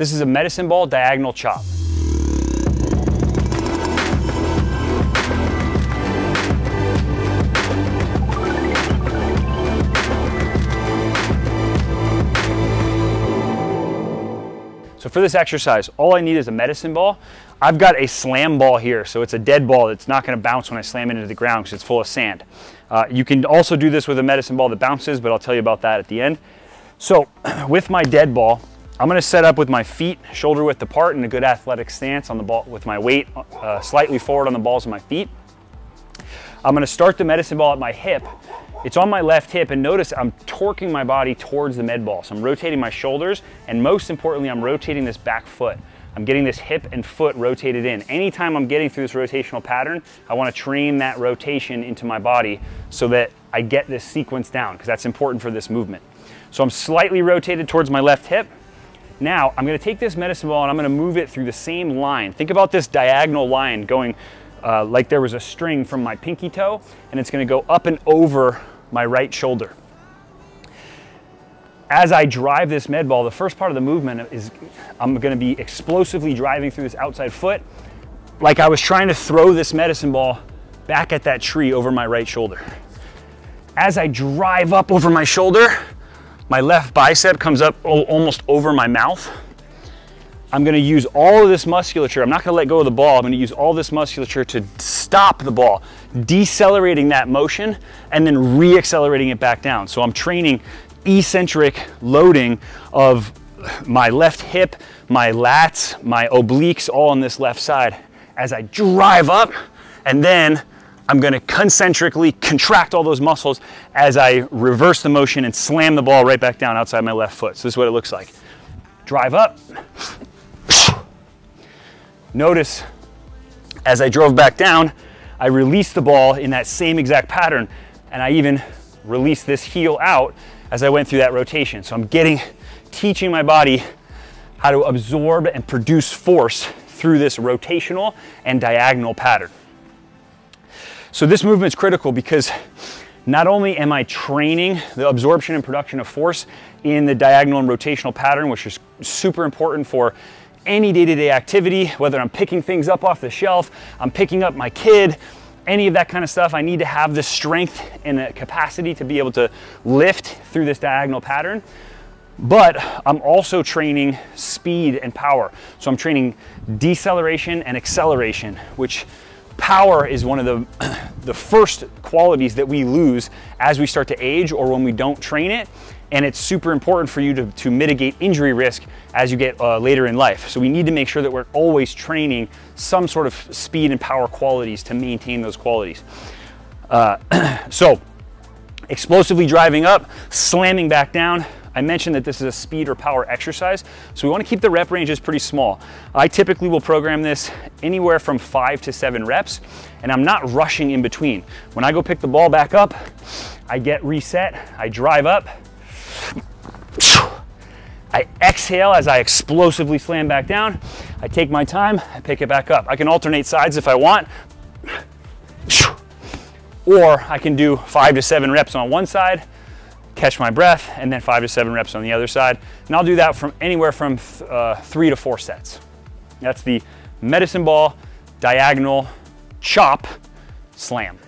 This is a medicine ball diagonal chop. So for this exercise, all I need is a medicine ball. I've got a slam ball here, so it's a dead ball that's not going to bounce when I slam it into the ground because it's full of sand. You can also do this with a medicine ball that bounces, but I'll tell you about that at the end. So with my dead ball, I'm going to set up with my feet shoulder width apart in a good athletic stance on the ball with my weight slightly forward on the balls of my feet. I'm going to start the medicine ball at my hip. It's on my left hip, and notice I'm torquing my body towards the med ball. So I'm rotating my shoulders, and most importantly, I'm rotating this back foot. I'm getting this hip and foot rotated in. Anytime I'm getting through this rotational pattern, I want to train that rotation into my body so that I get this sequence down, because that's important for this movement. So I'm slightly rotated towards my left hip. Now I'm going to take this medicine ball and I'm going to move it through the same line. Think about this diagonal line going like there was a string from my pinky toe, and it's going to go up and over my right shoulder. As I drive this med ball, the first part of the movement is I'm going to be explosively driving through this outside foot like I was trying to throw this medicine ball back at that tree over my right shoulder. As I drive up over my shoulder, my left bicep comes up almost over my mouth. I'm going to use all of this musculature. I'm not going to let go of the ball. I'm going to use all this musculature to stop the ball, decelerating that motion and then re-accelerating it back down. So I'm training eccentric loading of my left hip, my lats, my obliques, all on this left side as I drive up, and then I'm going to concentrically contract all those muscles as I reverse the motion and slam the ball right back down outside my left foot. So this is what it looks like. Drive up. Notice as I drove back down, I released the ball in that same exact pattern, and I even released this heel out as I went through that rotation. So I'm teaching my body how to absorb and produce force through this rotational and diagonal pattern. So this movement is critical because not only am I training the absorption and production of force in the diagonal and rotational pattern, which is super important for any day-to-day activity, whether I'm picking things up off the shelf, I'm picking up my kid, any of that kind of stuff, I need to have the strength and the capacity to be able to lift through this diagonal pattern. But I'm also training speed and power. So I'm training deceleration and acceleration, which power is one of the first qualities that we lose as we start to age or when we don't train it. And it's super important for you to mitigate injury risk as you get later in life. So we need to make sure that we're always training some sort of speed and power qualities to maintain those qualities. So explosively driving up, slamming back down. I mentioned that this is a speed or power exercise, so we want to keep the rep ranges pretty small. I typically will program this anywhere from 5 to 7 reps, and I'm not rushing in between. When I go pick the ball back up, I get reset, I drive up, I exhale as I explosively slam back down, I take my time, I pick it back up. I can alternate sides if I want, or I can do 5 to 7 reps on one side, catch my breath, and then 5 to 7 reps on the other side. And I'll do that from anywhere from 3 to 4 sets. That's the medicine ball, diagonal, chop, slam.